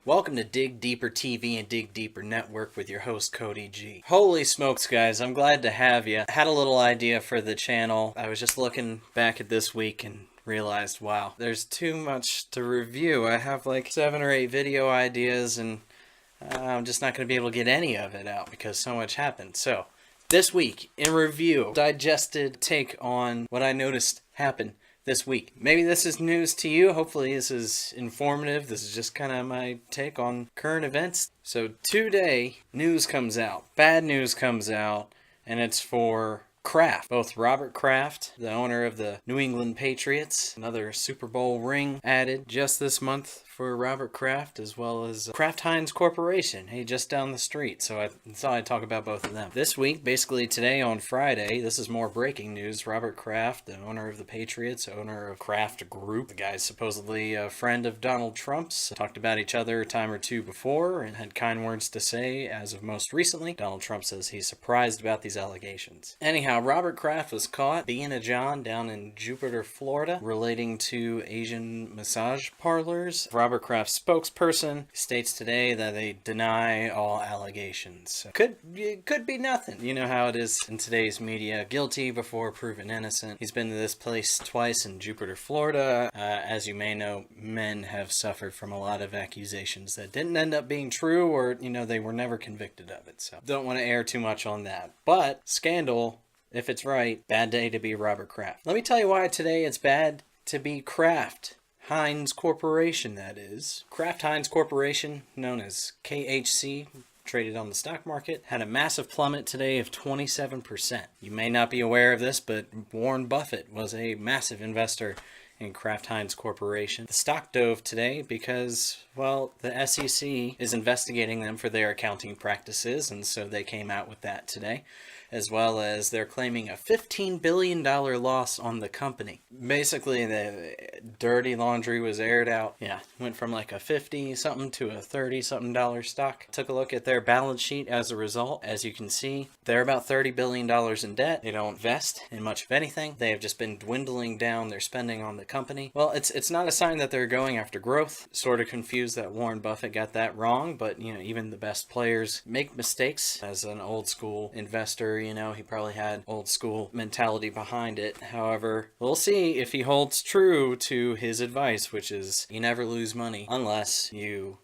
Welcome to Dig Deeper TV and Dig Deeper Network with your host Cody G. Holy smokes, guys, I'm glad to have you. I had a little idea for the channel. I was just looking back at this week and realized, wow, there's too much to review. I have like 7 or 8 video ideas and I'm just not going to be able to get any of it out because so much happened. So, this week in review, digested take on what I noticed happen this week. Maybe this is news to you. Hopefully this is informative. This is just kind of my take on current events. So today, news comes out. Bad news comes out, and it's for Kraft. Both Robert Kraft, the owner of the New England Patriots, another Super Bowl ring added just this month for Robert Kraft, as well as Kraft Heinz Corporation, hey, just down the street. So I thought I'd talk about both of them. This week, basically today on Friday, this is more breaking news. Robert Kraft, the owner of the Patriots, owner of Kraft Group, the guy's supposedly a friend of Donald Trump's, talked about each other a time or two before and had kind words to say as of most recently. Donald Trump says he's surprised about these allegations. Anyhow, Robert Kraft was caught being a John down in Jupiter, Florida, relating to Asian massage parlors. Robert Kraft's spokesperson states today that they deny all allegations. Could be nothing. You know how it is in today's media. Guilty before proven innocent. He's been to this place twice in Jupiter, Florida. As you may know, men have suffered from a lot of accusations that didn't end up being true, or, they were never convicted of it. So don't want to air too much on that. But scandal, if it's right, bad day to be Robert Kraft. Let me tell you why today it's bad to be Kraft Heinz Corporation, that is. Kraft Heinz Corporation, known as KHC, traded on the stock market, had a massive plummet today of 27%. You may not be aware of this, but Warren Buffett was a massive investor in Kraft Heinz Corporation. The stock dove today because, well, the SEC is investigating them for their accounting practices, and so they came out with that today, as well as they're claiming a $15 billion loss on the company. Basically, the dirty laundry was aired out. Yeah, went from like a 50-something to a 30-something stock. Took a look at their balance sheet as a result. As you can see, they're about $30 billion in debt. They don't invest in much of anything. They have just been dwindling down their spending on the company. Well, it's not a sign that they're going after growth. Sort of confused that Warren Buffett got that wrong, but, even the best players make mistakes. As an old school investor, he probably had old school mentality behind it. However, we'll see if he holds true to his advice, which is you never lose money unless you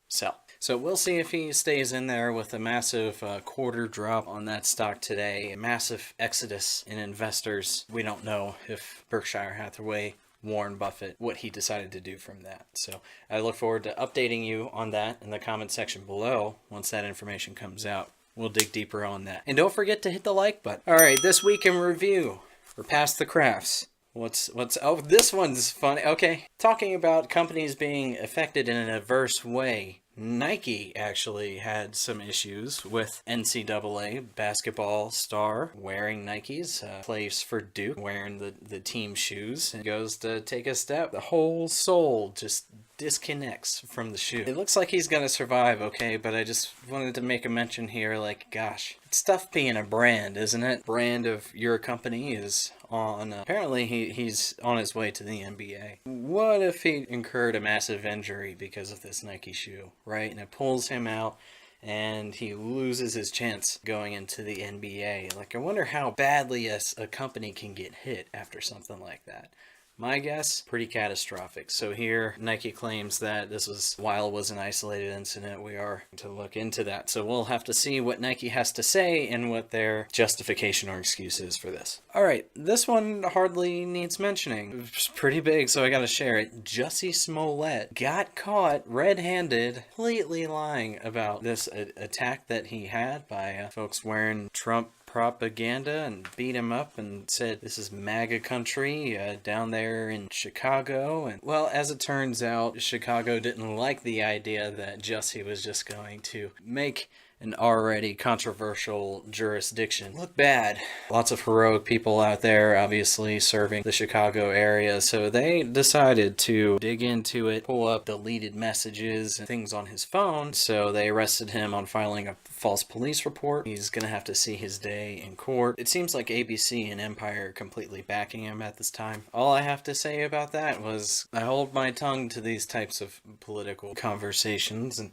sell. So we'll see if he stays in there with a massive quarter drop on that stock today. A massive exodus in investors. We don't know if Berkshire Hathaway, Warren Buffett, what he decided to do from that. So I look forward to updating you on that in the comment section below once that information comes out. We'll dig deeper on that. And don't forget to hit the like button. All right, this week in review, we're past the crafts. Oh, this one's funny. Okay, talking about companies being affected in an adverse way. Nike actually had some issues with NCAA basketball star wearing Nikes, plays for Duke, wearing the team shoes, and goes to take a step. The whole soul just disconnects from the shoe. It looks like he's gonna survive, okay, but I just wanted to make a mention here, like, gosh, it's tough being a brand, isn't it? Brand of your company is on, apparently he's on his way to the NBA. What if he incurred a massive injury because of this Nike shoe, right? And it pulls him out and he loses his chance going into the NBA. Like, I wonder how badly a company can get hit after something like that. My guess, pretty catastrophic. So here, Nike claims that while it was an isolated incident, we are to look into that. So we'll have to see what Nike has to say and what their justification or excuse is for this. All right, this one hardly needs mentioning. It's pretty big, so I gotta share it. Jussie Smollett got caught red-handed, completely lying about this attack that he had by folks wearing Trump propaganda and beat him up and said this is MAGA country down there in Chicago. And well, as it turns out, Chicago didn't like the idea that Jussie was just going to make an already controversial jurisdiction look bad. Lots of heroic people out there, obviously, serving the Chicago area, so they decided to dig into it, pull up deleted messages and things on his phone, so they arrested him on filing a false police report. He's gonna have to see his day in court. It seems like ABC and Empire are completely backing him at this time. All I have to say about that was I hold my tongue to these types of political conversations, and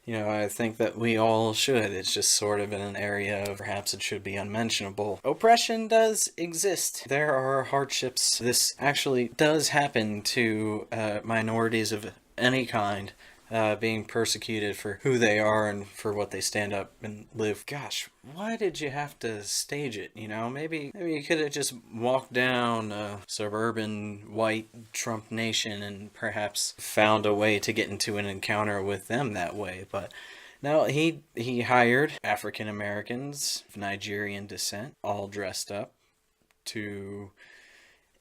I think that we all should. It's just sort of in an area of perhaps it should be unmentionable. Oppression does exist. There are hardships. This actually does happen to minorities of any kind. Being persecuted for who they are and for what they stand up and live. Gosh, why did you have to stage it? Maybe you could have just walked down a suburban white Trump nation and perhaps found a way to get into an encounter with them that way. But no, he hired African Americans of Nigerian descent, all dressed up, to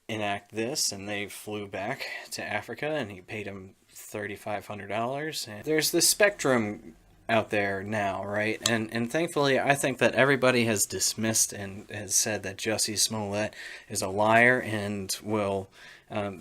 enact this, and they flew back to Africa, and he paid them $3,500. And there's this spectrum out there now, right? And thankfully, I think that everybody has dismissed and has said that Jussie Smollett is a liar and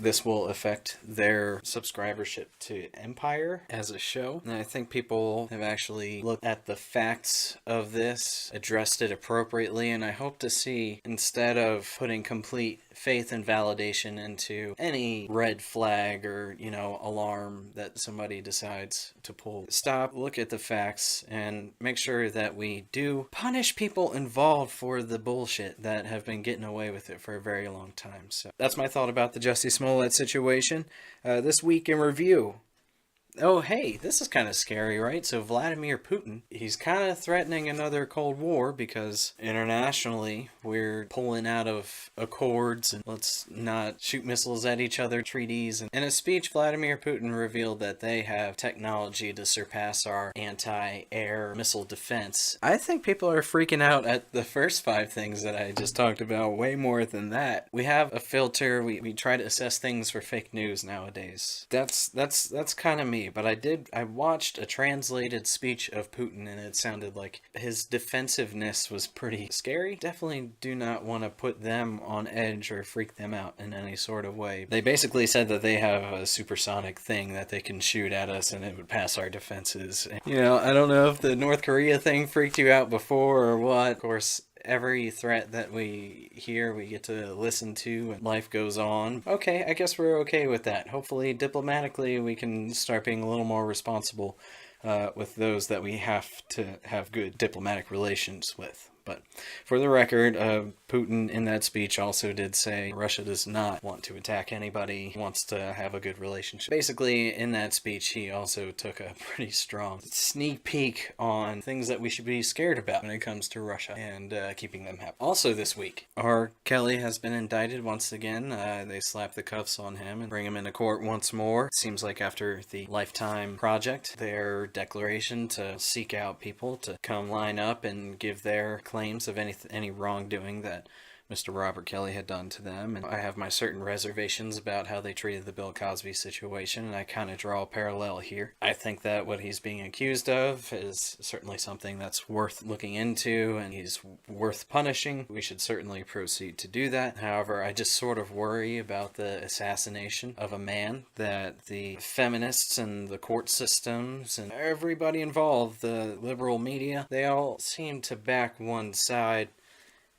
this will affect their subscribership to Empire as a show. And I think people have actually looked at the facts of this, addressed it appropriately, and I hope to see, instead of putting complete faith and validation into any red flag or, alarm that somebody decides to pull, look at the facts, and make sure that we do punish people involved for the bullshit that have been getting away with it for a very long time. So that's my thought about the Jussie Smollett situation. This week in review. Oh, hey, this is kind of scary, right? So Vladimir Putin, he's kind of threatening another Cold War because internationally we're pulling out of accords and let's not shoot missiles at each other, treaties. And in a speech, Vladimir Putin revealed that they have technology to surpass our anti-air missile defense. I think people are freaking out at the first 5 things that I just talked about way more than that. We have a filter. We try to assess things for fake news nowadays. That's kind of me. But I watched a translated speech of Putin, and it sounded like his defensiveness was pretty scary. Definitely do not want to put them on edge or freak them out in any sort of way. They basically said that they have a supersonic thing that they can shoot at us and it would pass our defenses. I don't know if the North Korea thing freaked you out before or what. Of course, every threat that we hear, we get to listen to, and life goes on. Okay, I guess we're okay with that. Hopefully, diplomatically, we can start being a little more responsible with those that we have to have good diplomatic relations with. But for the record, Putin in that speech also did say Russia does not want to attack anybody. He wants to have a good relationship. Basically, in that speech, he also took a pretty strong sneak peek on things that we should be scared about when it comes to Russia and keeping them happy. Also this week, R. Kelly has been indicted once again. They slapped the cuffs on him and bring him into court once more. It seems like after the Lifetime Project, their declaration to seek out people to come line up and give their claims of any wrongdoing that Mr. Robert Kelly had done to them. And I have my certain reservations about how they treated the Bill Cosby situation, and I kind of draw a parallel here. I think that what he's being accused of is certainly something that's worth looking into, and he's worth punishing. We should certainly proceed to do that. However, I just sort of worry about the assassination of a man that the feminists and the court systems and everybody involved, the liberal media, they all seem to back one side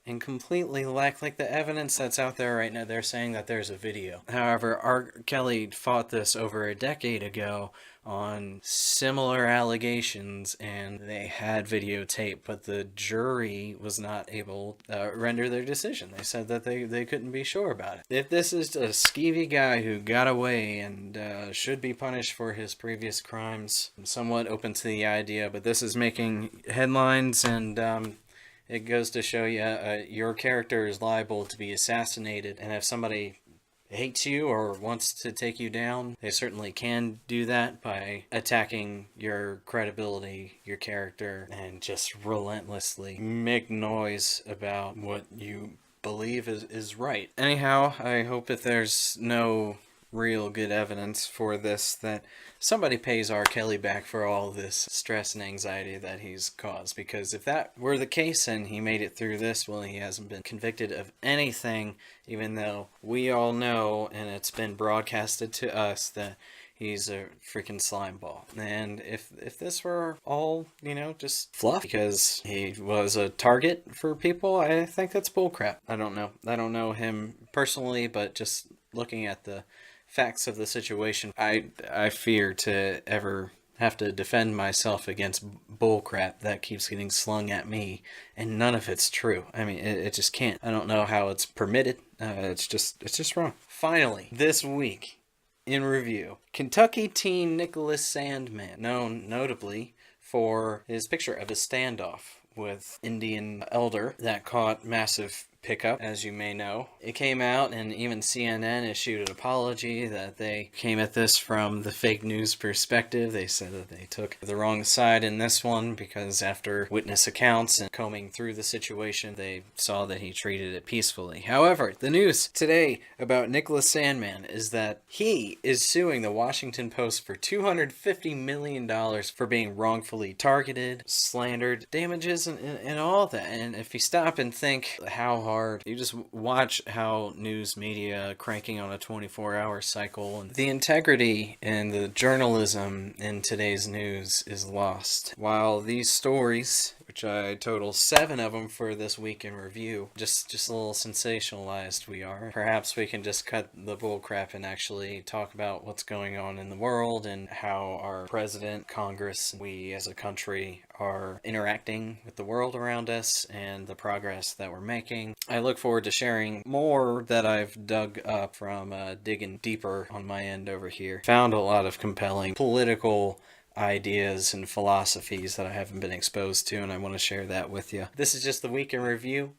and completely lack, the evidence that's out there right now. They're saying that there's a video. However, R. Kelly fought this over a decade ago on similar allegations, and they had videotape, but the jury was not able to render their decision. They said that they couldn't be sure about it. If this is a skeevy guy who got away and should be punished for his previous crimes, I'm somewhat open to the idea, but this is making headlines, and it goes to show you your character is liable to be assassinated, and if somebody hates you or wants to take you down, they certainly can do that by attacking your credibility, your character, and just relentlessly make noise about what you believe is right. Anyhow, I hope that there's no real good evidence for this, that somebody pays R. Kelly back for all this stress and anxiety that he's caused. Because if that were the case and he made it through this, well, he hasn't been convicted of anything, even though we all know, and it's been broadcasted to us, that he's a freaking slime ball. And if this were all, just fluff because he was a target for people, I think that's bullcrap. I don't know. I don't know him personally, but just looking at the facts of the situation, I fear to ever have to defend myself against bullcrap that keeps getting slung at me, and none of it's true. I mean, it just can't. I don't know how it's permitted. It's just wrong. Finally, this week in review, Kentucky teen Nicholas Sandmann, known notably for his picture of a standoff with Indian elder that caught massive pickup, as you may know. It came out, and even CNN issued an apology that they came at this from the fake news perspective. They said that they took the wrong side in this one because after witness accounts and combing through the situation, they saw that he treated it peacefully. However, the news today about Nicholas Sandmann is that he is suing the Washington Post for $250 million for being wrongfully targeted, slandered, damages, and all that. And if you stop and think how hard, you just watch how news media cranking on a 24-hour cycle, and the integrity and the journalism in today's news is lost. While these stories, which I total 7 of them for this week in review, just a little sensationalized we are. Perhaps we can just cut the bullcrap and actually talk about what's going on in the world and how our president, Congress, we as a country are interacting with the world around us and the progress that we're making. I look forward to sharing more that I've dug up from digging deeper on my end over here. Found a lot of compelling political ideas and philosophies that I haven't been exposed to, and I want to share that with you. This is just the week in review.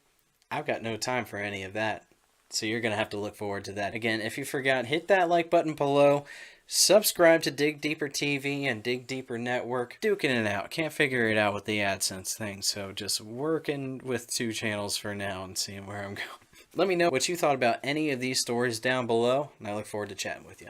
I've got no time for any of that, so you're going to have to look forward to that. Again, if you forgot, hit that like button below. Subscribe to Dig Deeper TV and Dig Deeper Network. Duking it out. Can't figure it out with the AdSense thing, so just working with 2 channels for now and seeing where I'm going. Let me know what you thought about any of these stories down below, and I look forward to chatting with you.